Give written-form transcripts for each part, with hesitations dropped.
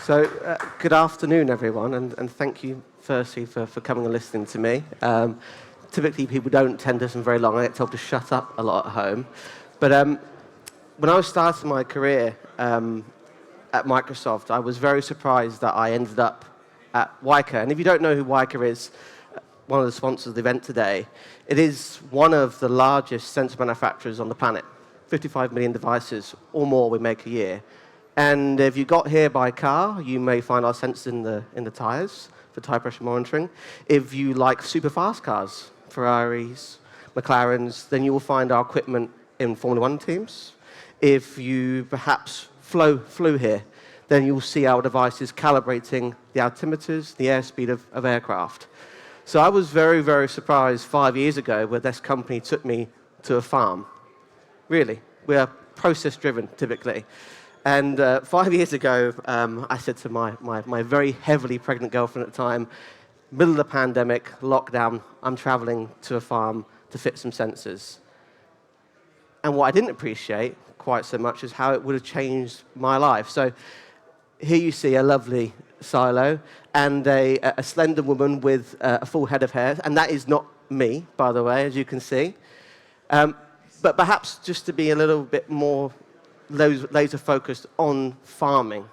Good afternoon, everyone, and thank you, firstly, for coming and listening to me. Typically, people don't tend to listen very long. I get told to shut up a lot at home. But when I was starting my career at Microsoft, I was very surprised that I ended up at WIKA. And if you don't know who WIKA is, one of the sponsors of the event today, it is one of the largest sensor manufacturers on the planet. 55 million devices or more we make a year. And if you got here by car, you may find our sensors in the tires for tire pressure monitoring. If you like super fast cars, Ferraris, McLarens, then you will find our equipment in Formula One teams. If you perhaps flew here, then you'll see our devices calibrating the altimeters, the airspeed of aircraft. So I was very, very surprised 5 years ago when this company took me to a farm. Really, we are process-driven, typically. And 5 years ago, I said to my very heavily pregnant girlfriend at the time, middle of the pandemic, lockdown, I'm traveling to a farm to fit some sensors. And what I didn't appreciate quite so much is how it would have changed my life. So here you see a lovely silo and a slender woman with a full head of hair. And that is not me, by the way, as you can see. But perhaps just to be a little bit more laser-focused on farming,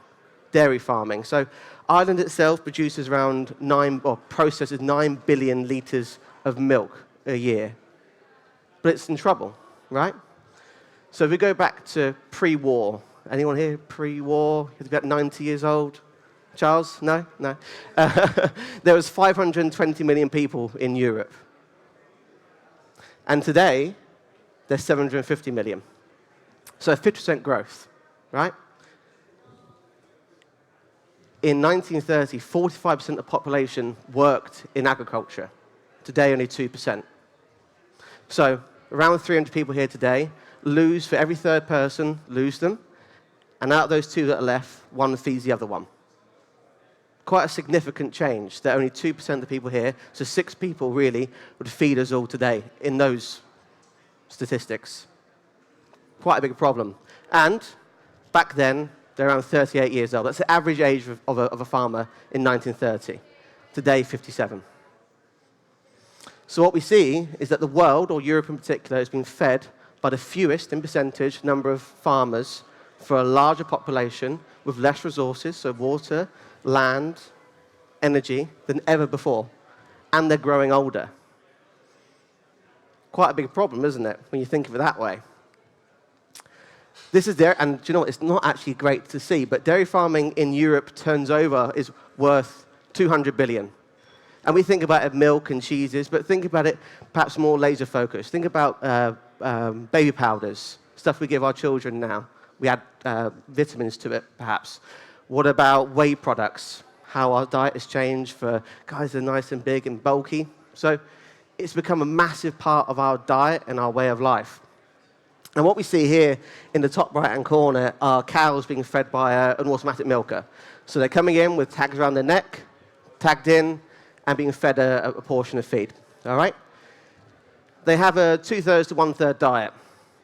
dairy farming. So Ireland itself produces around processes 9 billion litres of milk a year. But it's in trouble, right? So if we go back to pre-war, anyone here pre-war? He's about 90 years old. Charles? No? No. There was 520 million people in Europe. And today, there's 750 million. So 50% growth, right? In 1930, 45% of the population worked in agriculture. Today, only 2%. So around 300 people here today, lose for every third person, lose them. And out of those two that are left, one feeds the other one. Quite a significant change. There are only 2% of the people here, so 6 people really would feed us all today in those statistics. Quite a big problem. And back then, they're around 38 years old. That's the average age of a farmer in 1930. Today, 57. So what we see is that the world, or Europe in particular, has been fed by the fewest in percentage number of farmers for a larger population with less resources, so water, land, energy, than ever before. And they're growing older. Quite a big problem, isn't it, when you think of it that way? This is there, and do you know what? It's not actually great to see, but dairy farming in Europe turns over is worth 200 billion. And we think about it, milk and cheeses, but think about it perhaps more laser focused. Think about baby powders, stuff we give our children now. We add vitamins to it, perhaps. What about whey products? How our diet has changed for guys that are nice and big and bulky. So it's become a massive part of our diet and our way of life. And what we see here in the top right-hand corner are cows being fed by an automatic milker. So they're coming in with tags around their neck, tagged in, and being fed a portion of feed. All right? They have a 2/3 to 1/3 diet.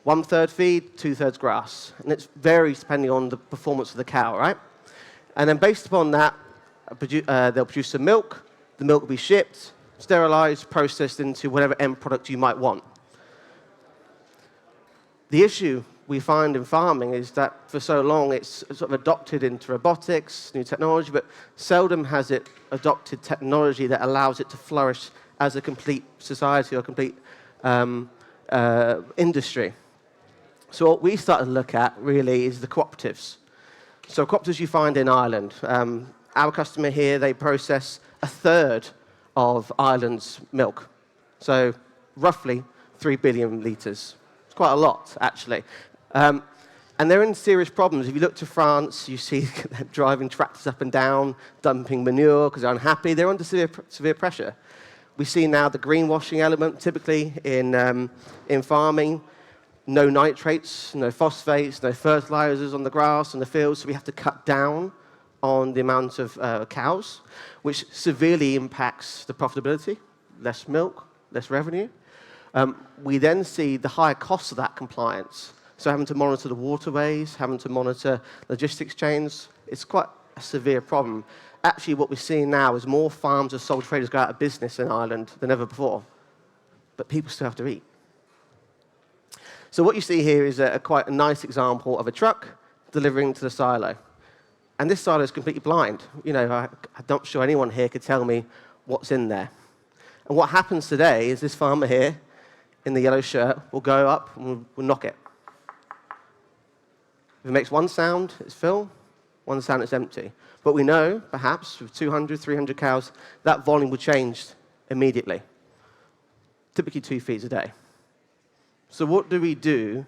1/3 feed, 2/3 grass. And it varies depending on the performance of the cow, right? And then based upon that, they'll produce some milk. The milk will be shipped, sterilized, processed into whatever end product you might want. The issue we find in farming is that for so long it's sort of adopted into robotics, new technology, but seldom has it adopted technology that allows it to flourish as a complete society or a complete industry. So what we started to look at really is the cooperatives. So cooperatives you find in Ireland. Our customer here, they process 1/3 of Ireland's milk. So roughly 3 billion litres. It's quite a lot, actually. And they're in serious problems. If you look to France, you see them driving tractors up and down, dumping manure because they're unhappy. They're under severe pressure. We see now the greenwashing element, typically in farming. No nitrates, no phosphates, no fertilizers on the grass and the fields, so we have to cut down on the amount of cows, which severely impacts the profitability. Less milk, less revenue. We then see the higher cost of that compliance. So having to monitor the waterways, having to monitor logistics chains, it's quite a severe problem. Actually, what we're seeing now is more farms of sole traders go out of business in Ireland than ever before. But people still have to eat. So what you see here is quite a nice example of a truck delivering to the silo. And this silo is completely blind. You know, I'm not sure anyone here could tell me what's in there. And what happens today is this farmer here in the yellow shirt will go up and we'll knock it. If it makes one sound, it's full. One sound, it's empty. But we know, perhaps, with 200, 300 cows, that volume will change immediately. Typically 2 feeds a day. So what do we do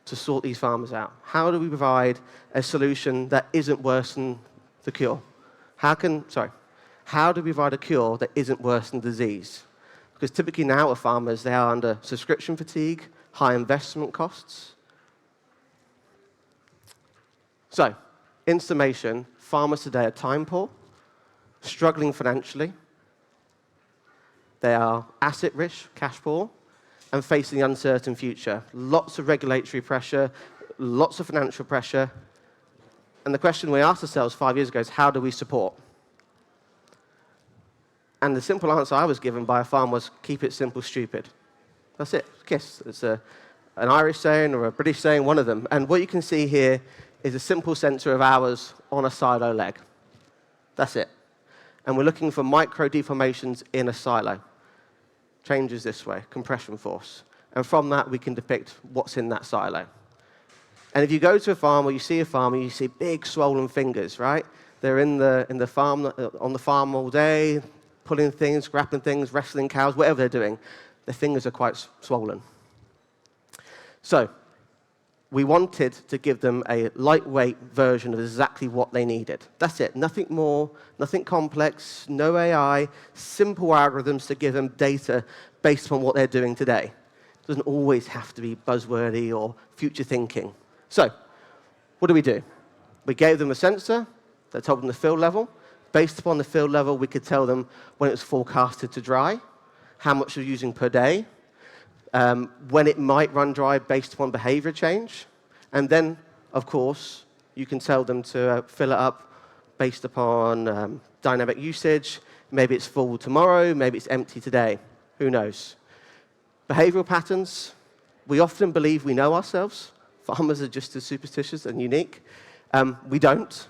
to sort these farmers out? How do we provide a solution that isn't worse than the cure? How do we provide a cure that isn't worse than disease? Because typically now with farmers, they are under subscription fatigue, high investment costs. So, in summation, farmers today are time poor, struggling financially, they are asset rich, cash poor, and facing the uncertain future. Lots of regulatory pressure, lots of financial pressure. And the question we asked ourselves 5 years ago is, how do we support? And the simple answer I was given by a farmer was, keep it simple, stupid. That's it, KISS. It's an Irish saying or a British saying, one of them. And what you can see here is a simple sensor of ours on a silo leg. That's it. And we're looking for micro deformations in a silo. Changes this way, compression force. And from that, we can depict what's in that silo. And if you go to a farm or you see a farmer, you see big swollen fingers, right? They're in the farm, on the farm all day, pulling things, grappling things, wrestling cows, whatever they're doing. Their fingers are quite swollen. So we wanted to give them a lightweight version of exactly what they needed. That's it. Nothing more, nothing complex, no AI, simple algorithms to give them data based on what they're doing today. It doesn't always have to be buzzwordy or future thinking. So what do? We gave them a sensor that told them the field level. Based upon the field level, we could tell them when it was forecasted to dry, how much they're using per day, when it might run dry based upon behavior change. And then, of course, you can tell them to fill it up based upon dynamic usage. Maybe it's full tomorrow, maybe it's empty today. Who knows? Behavioral patterns. We often believe we know ourselves. Farmers are just as superstitious and unique. We don't.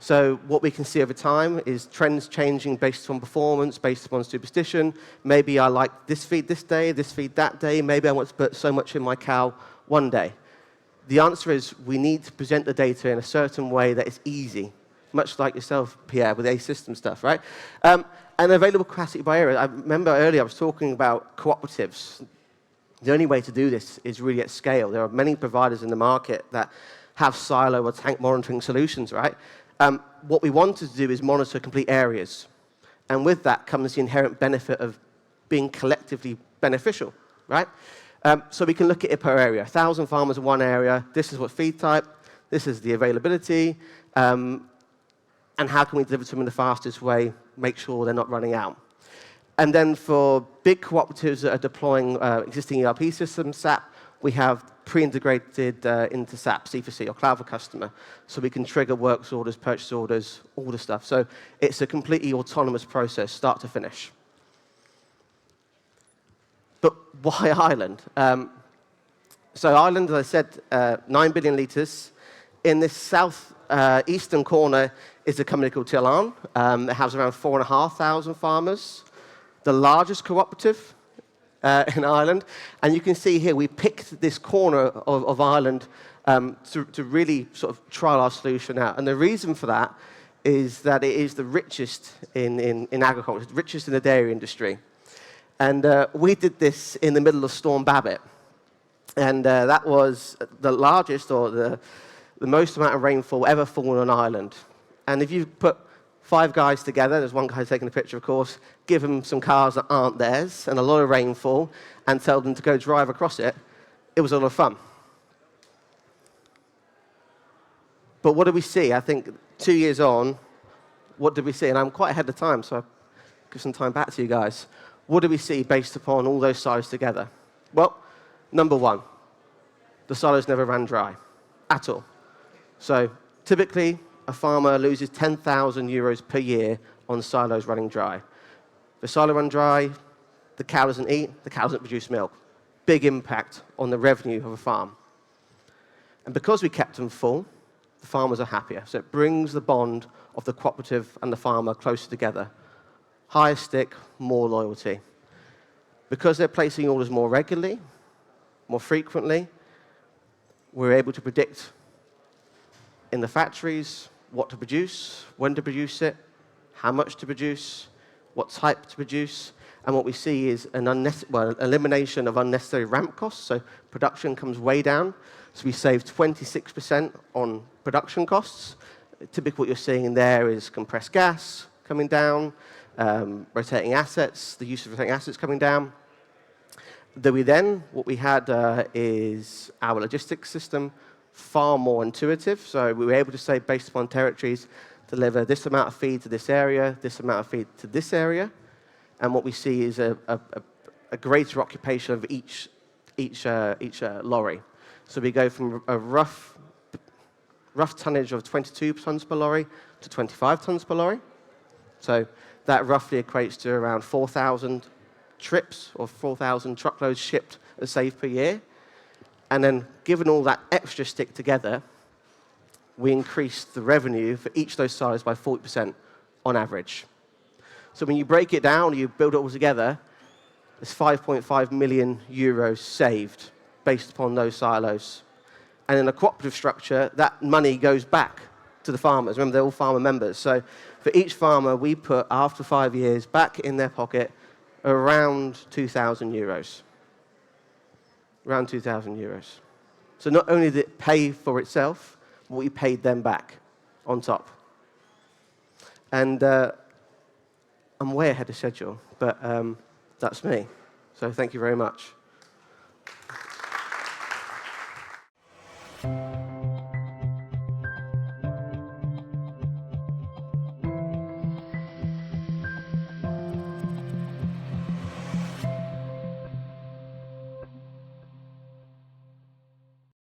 So what we can see over time is trends changing based on performance, based upon superstition. Maybe I like this feed this day, this feed that day. Maybe I want to put so much in my cow one day. The answer is we need to present the data in a certain way that is easy, much like yourself, Pierre, with A-System stuff, right? And available capacity by area. I remember earlier I was talking about cooperatives. The only way to do this is really at scale. There are many providers in the market that have silo or tank monitoring solutions, right? What we wanted to do is monitor complete areas. And with that comes the inherent benefit of being collectively beneficial, right? So we can look at it per area. 1,000 farmers in one area. This is what feed type. This is the availability. And how can we deliver to them in the fastest way, make sure they're not running out. And then for big cooperatives that are deploying existing ERP systems, SAP, we have pre-integrated into SAP, C4C, or Cloud for Customer, so we can trigger works orders, purchase orders, all the stuff. So it's a completely autonomous process, start to finish. But why Ireland? So Ireland, as I said, 9 billion litres. In this south eastern corner is a company called Tillarn. It has around 4,500 farmers. The largest cooperative in Ireland. And you can see here, we picked this corner of Ireland to really sort of trial our solution out. And the reason for that is that it is the richest in agriculture, the richest in the dairy industry. And we did this in the middle of Storm Babbitt. And that was the largest or the most amount of rainfall ever fallen on Ireland. And if you put 5 guys together, there's one guy taking a picture, of course, give them some cars that aren't theirs and a lot of rainfall and tell them to go drive across it, it was a lot of fun. But what did we see? I think 2 years on, what did we see? And I'm quite ahead of time, so I'll give some time back to you guys. What did we see based upon all those silos together? Well, number one, the silos never ran dry at all. So typically, a farmer loses 10,000 euros per year on silos running dry. If the silo run dry, the cow doesn't eat, the cow doesn't produce milk. Big impact on the revenue of a farm. And because we kept them full, the farmers are happier. So it brings the bond of the cooperative and the farmer closer together. Higher stick, more loyalty. Because they're placing orders more regularly, more frequently, we're able to predict in the factories what to produce, when to produce it, how much to produce, what type to produce. And what we see is an elimination of unnecessary ramp costs. So production comes way down. So we save 26% on production costs. Typically what you're seeing in there is compressed gas coming down, rotating assets, the use of rotating assets coming down. What we had is our logistics system far more intuitive. So we were able to say, based upon territories, deliver this amount of feed to this area, this amount of feed to this area. And what we see is a greater occupation of each lorry. So we go from a rough tonnage of 22 tons per lorry to 25 tons per lorry. So that roughly equates to around 4,000 trips or 4,000 truckloads shipped and saved per year. And then, given all that extra stick together, we increased the revenue for each of those silos by 40% on average. So when you break it down, you build it all together, there's 5.5 million euros saved based upon those silos. And in a cooperative structure, that money goes back to the farmers. Remember, they're all farmer members. So for each farmer, we put, after 5 years, back in their pocket around 2,000 euros. Around 2,000 euros. So not only did it pay for itself, but we paid them back on top. And I'm way ahead of schedule, but that's me. So thank you very much.